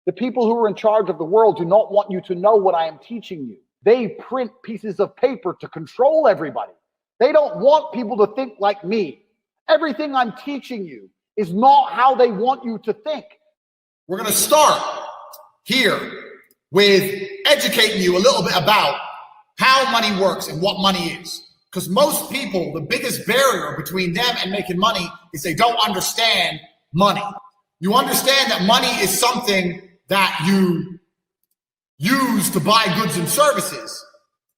The people who are in charge of the world do not want you to know what I am teaching you. They print pieces of paper to control everybody. They don't want people to think like me. Everything I'm teaching you is not how they want you to think. We're going to start here with educating you a little bit about how money works and what money is. Because most people, the biggest barrier between them and making money is they don't understand money. You understand that money is something that you use to buy goods and services,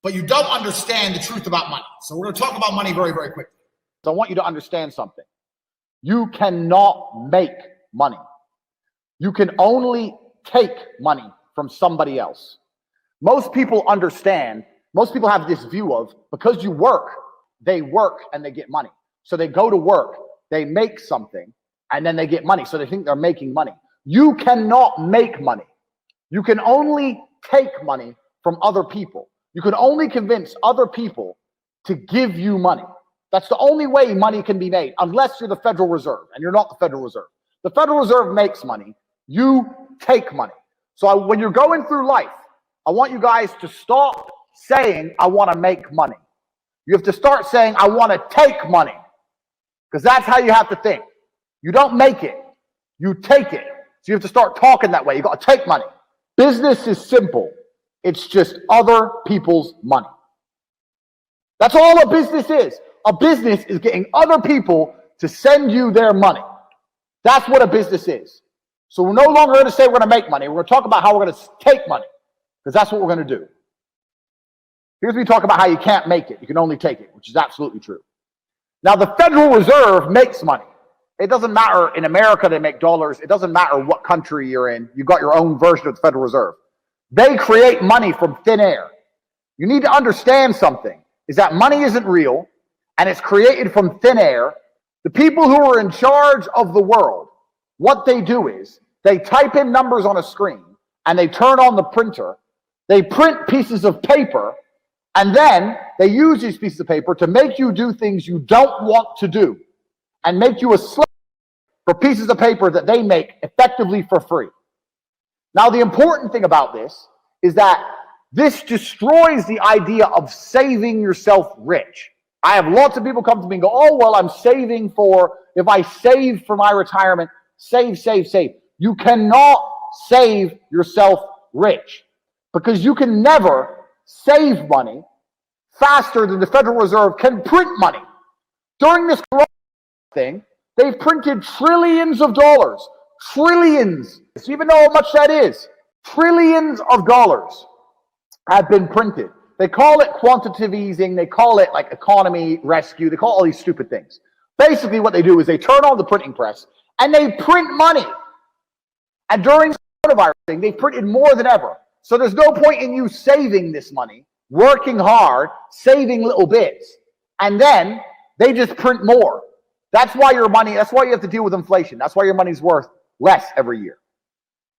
but you don't understand the truth about money. So we're going to talk about money very, very quickly. So I want you to understand something. You cannot make money. You can only take money from somebody else. Most people understand, most people have this view of, because you work, they work and they get money. So they go to work, they make something, and then they get money. So they think they're making money. You cannot make money. You can only take money from other people. You can only convince other people to give you money. That's the only way money can be made, unless you're the Federal Reserve, and you're not the Federal Reserve. The Federal Reserve makes money. You take money. So when you're going through life, I want you guys to stop saying, I want to make money. You have to start saying, I want to take money. Because that's how you have to think. You don't make it. You take it. So you have to start talking that way. You got to take money. Business is simple. It's just other people's money. That's all a business is. A business is getting other people to send you their money. That's what a business is. So we're no longer going to say we're going to make money. We're going to talk about how we're going to take money, because that's what we're going to do. Here's me talk about how you can't make it. You can only take it, which is absolutely true. Now, the Federal Reserve makes money. It doesn't matter. In America, they make dollars. It doesn't matter what country you're in. You've got your own version of the Federal Reserve. They create money from thin air. You need to understand something, is that money isn't real, and it's created from thin air. The people who are in charge of the world, what they do is they type in numbers on a screen and they turn on the printer. They print pieces of paper, and then they use these pieces of paper to make you do things you don't want to do and make you a slave for pieces of paper that they make effectively for free. Now, the important thing about this is that this destroys the idea of saving yourself rich. I have lots of people come to me and go, oh, well, I'm saving for, if I save for my retirement, save. You cannot save yourself rich, because you can never save money faster than the Federal Reserve can print money. During this thing, they've printed trillions of dollars. Trillions. Do you even know how much that is? Trillions of dollars have been printed. They call it quantitative easing. They call it like economy rescue. They call all these stupid things. Basically, what they do is they turn on the printing press and they print money. And during the coronavirus thing, they printed more than ever. So there's no point in you saving this money, working hard, saving little bits, and then they just print more. That's why your money, that's why you have to deal with inflation. That's why your money's worth less every year.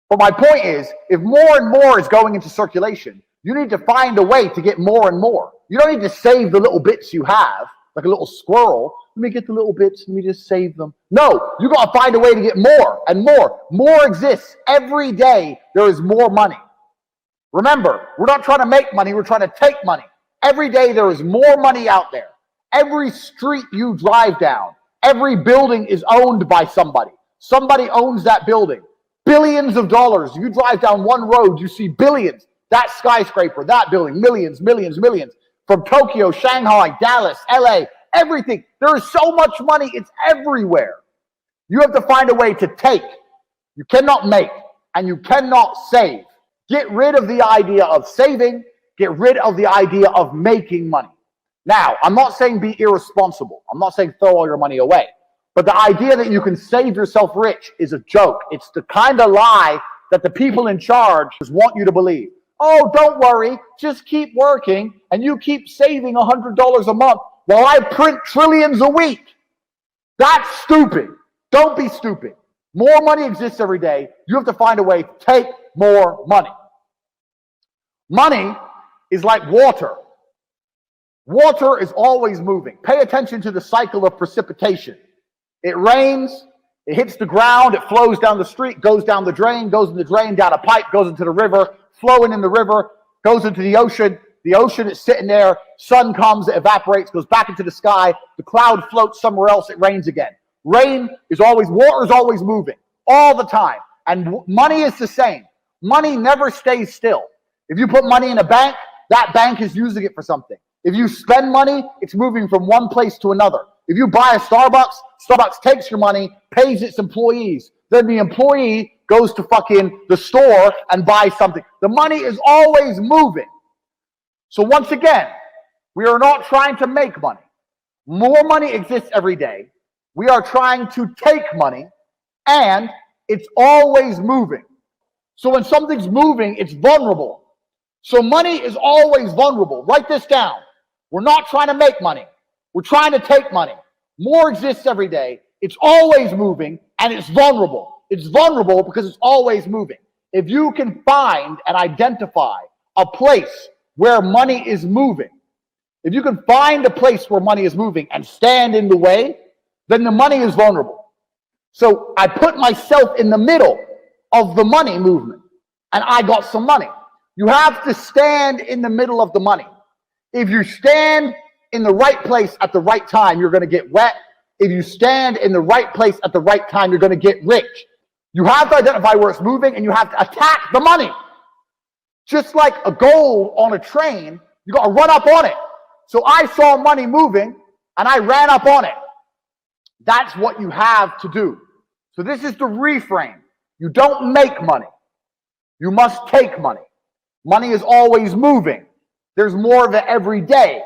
But my point is, if more and more is going into circulation, you need to find a way to get more and more. You don't need to save the little bits you have, like a little squirrel. Let me get the little bits, let me just save them. No, you got to find a way to get more and more. More exists. Every day there is more money. Remember, we're not trying to make money, we're trying to take money. Every day there is more money out there. Every street you drive down, every building is owned by somebody. Somebody owns that building. Billions of dollars. You drive down one road, you see billions. That skyscraper, that building, millions. From Tokyo, Shanghai, Dallas, LA, everything. There is so much money, it's everywhere. You have to find a way to take. You cannot make, and you cannot save. Get rid of the idea of saving. Get rid of the idea of making money. Now, I'm not saying be irresponsible. I'm not saying throw all your money away. But the idea that you can save yourself rich is a joke. It's the kind of lie that the people in charge want you to believe. Oh, don't worry, just keep working and you keep saving $100 a month while I print trillions a week. That's stupid. Don't be stupid. More money exists every day. You have to find a way to take more money. Money is like water. Water is always moving. Pay attention to the cycle of precipitation. It rains, It hits the ground, it flows down the street, goes down the drain, goes in the drain, down a pipe, goes into the river, flowing in the river, goes into the ocean. The ocean is sitting there, sun comes, it evaporates, goes back into the sky, the cloud floats somewhere else, it rains again. Water is always moving, all the time. And money is the same. Money never stays still. If you put money in a bank, that bank is using it for something. If you spend money, it's moving from one place to another. If you buy a Starbucks, Starbucks takes your money, pays its employees. Then the employee goes to fucking the store and buys something. The money is always moving. So once again, we are not trying to make money. More money exists every day. We are trying to take money, and it's always moving. So when something's moving, it's vulnerable. So money is always vulnerable. Write this down. We're not trying to make money. We're trying to take money. More exists every day. It's always moving, and it's vulnerable. It's vulnerable because it's always moving. If you can find and identify a place where money is moving, if you can find a place where money is moving and stand in the way, then the money is vulnerable. So I put myself in the middle of the money movement, and I got some money. You have to stand in the middle of the money. If you stand in the right place at the right time, you're going to get wet. If you stand in the right place at the right time, you're going to get rich. You have to identify where it's moving, and you have to attack the money. Just like a goal on a train, you got to run up on it. So I saw money moving, and I ran up on it. That's what you have to do. So this is the reframe. You don't make money. You must take money. Money is always moving. There's more of it every day,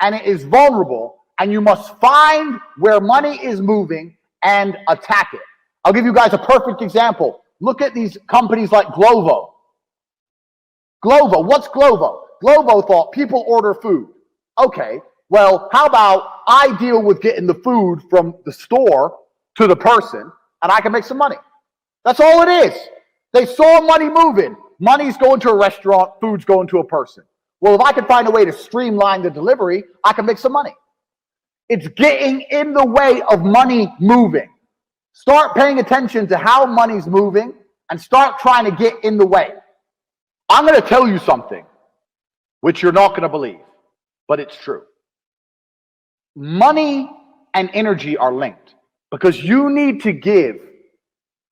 and it is vulnerable, and you must find where money is moving and attack it. I'll give you guys a perfect example. Look at these companies like Glovo. Glovo, what's Glovo? Glovo thought people order food. Okay, well, how about I deal with getting the food from the store to the person, and I can make some money. That's all it is. They saw money moving. Money's going to a restaurant, food's going to a person. Well, if I can find a way to streamline the delivery, I can make some money. It's getting in the way of money moving. Start paying attention to how money's moving and start trying to get in the way. I'm going to tell you something which you're not going to believe, but it's true. Money and energy are linked because you need to give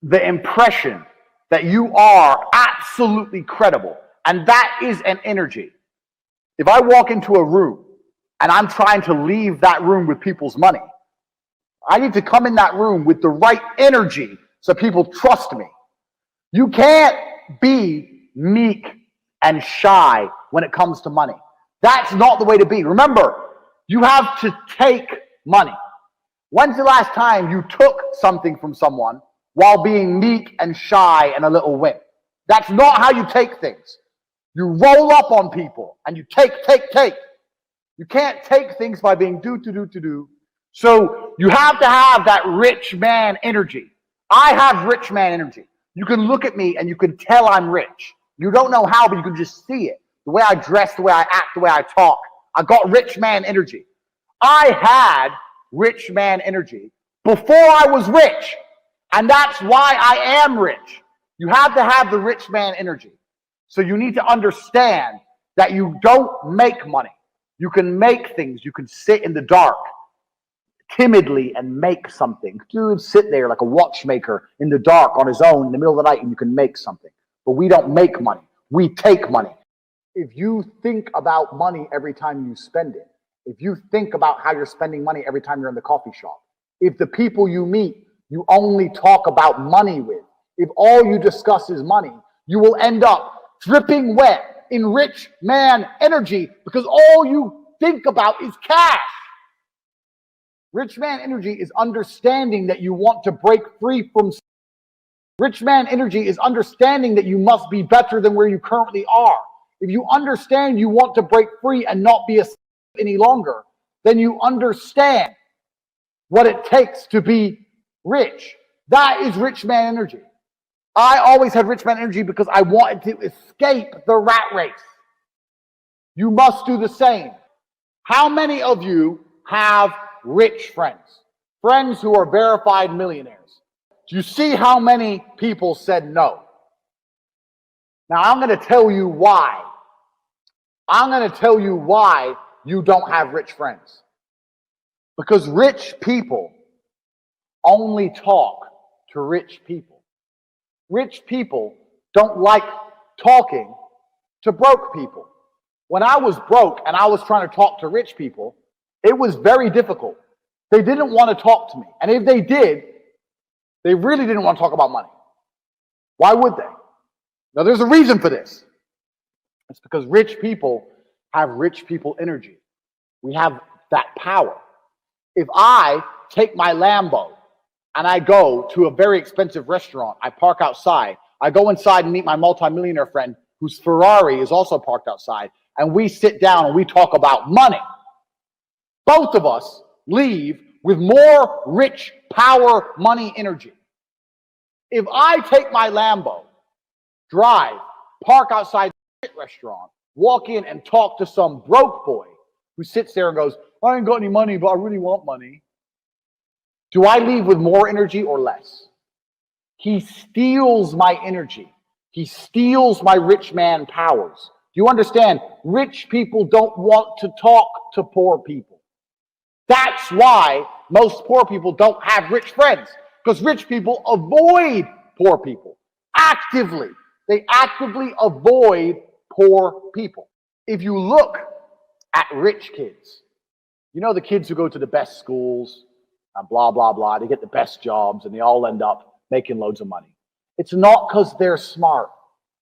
the impression that you are absolutely credible, and that is an energy. If I walk into a room and I'm trying to leave that room with people's money, I need to come in that room with the right energy so people trust me. You can't be meek and shy when it comes to money. That's not the way to be. Remember, you have to take money. When's the last time you took something from someone while being meek and shy and a little wimp? That's not how you take things. You roll up on people and you take. You can't take things by being do. So you have to have that rich man energy. I have rich man energy. You can look at me and you can tell I'm rich. You don't know how, but you can just see it. The way I dress, the way I act, the way I talk. I got rich man energy. I had rich man energy before I was rich. And that's why I am rich. You have to have the rich man energy. So you need to understand that you don't make money. You can make things. You can sit in the dark timidly and make something. Dude, sit there like a watchmaker in the dark on his own in the middle of the night and you can make something. But we don't make money. We take money. If you think about money every time you spend it, if you think about how you're spending money every time you're in the coffee shop, if the people you meet, you only talk about money with, if all you discuss is money, you will end up dripping wet in rich man energy because all you think about is cash. Rich man energy is understanding that you want to break free from. Rich man energy is understanding that you must be better than where you currently are. If you understand you want to break free and not be a slave any longer, then you understand what it takes to be rich. That is rich man energy. I always had rich man energy because I wanted to escape the rat race. You must do the same. How many of you have rich friends? Friends who are verified millionaires. Do you see how many people said no? Now, I'm going to tell you why. I'm going to tell you why you don't have rich friends. Because rich people only talk to rich people. Rich people don't like talking to broke people. When I was broke and I was trying to talk to rich people, it was very difficult. They didn't want to talk to me. And if they did, they really didn't want to talk about money. Why would they? Now, there's a reason for this. It's because rich people have rich people energy. We have that power. If I take my Lambo and I go to a very expensive restaurant, I park outside, I go inside and meet my multimillionaire friend whose Ferrari is also parked outside, and we sit down and we talk about money, both of us leave with more rich power, money, energy. If I take my Lambo, drive, park outside the restaurant, walk in and talk to some broke boy who sits there and goes, I ain't got any money, but I really want money. Do I leave with more energy or less? He steals my energy. He steals my rich man powers. Do you understand? Rich people don't want to talk to poor people. That's why most poor people don't have rich friends, because rich people avoid poor people actively. They actively avoid poor people. If you look at rich kids, you know, the kids who go to the best schools and blah, blah, blah, they get the best jobs and they all end up making loads of money. It's not because they're smart.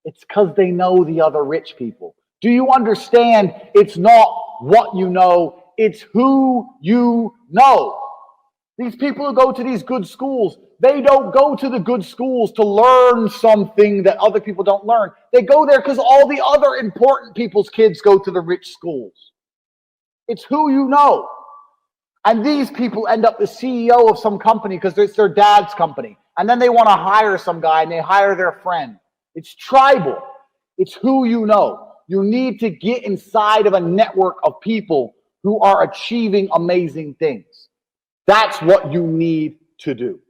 It's because they know the other rich people. Do you understand? It's not what you know, it's who you know. These people who go to these good schools, they don't go to the good schools to learn something that other people don't learn. They go there because all the other important people's kids go to the rich schools. It's who you know. And these people end up the CEO of some company because it's their dad's company. And then they want to hire some guy and they hire their friend. It's tribal. It's who you know. You need to get inside of a network of people who are achieving amazing things. That's what you need to do.